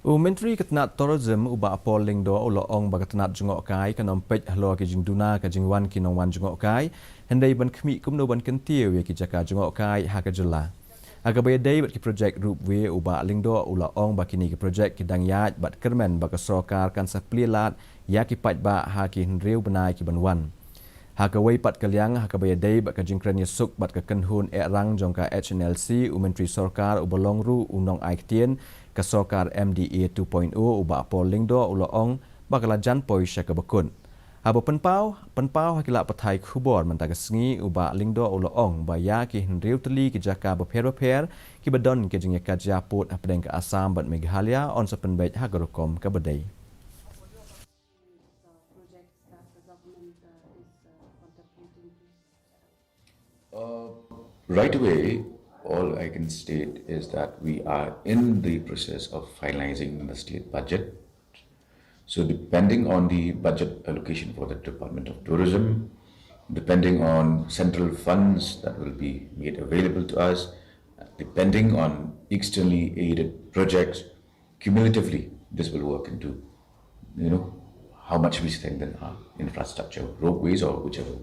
Menteri Tnat Tourism ubah polling do ulo ong bag Tnat Jngohkai kanom Peit Halor ke Jingduna ke Jingwan ki Nongwan Jngohkai hendai ban khmi kum no ban kentiu ya ki jaka Jngohkai ha ke jela. Aga bay day bat ki project roop we ubah lingdo ulo ong ba kini ki project ki dang yaj bat kermen bag sokar kan sa plilat ya ki pat ba ha ki hendriu benai ki banwan. Ha ke way pat kaliang ha ke bay day bat ke jingkran yesuk bat ke kenhun rang jongka HNLC Menteri Sorkar ubolong ru unong aiktien ke Sorkar MDA 2.0 ubah polling do ulo ong bakala jan poi syaka bekun. Abo penpau hakila patai khubor mentaka sengi ubah lingdo ulo ong baya ki hendriu teli ki jaka beper ki bedon ke jingya kajaput apdeng ke Asam bat Meghalaya on sepenbait hagarokom ke bedai. Right away, all I can state is that we are in the process of finalizing the state budget. So depending on the budget allocation for the Department of Tourism, depending on central funds that will be made available to us, depending on externally aided projects, cumulatively this will work into, how much we strengthen our infrastructure, roadways or whichever.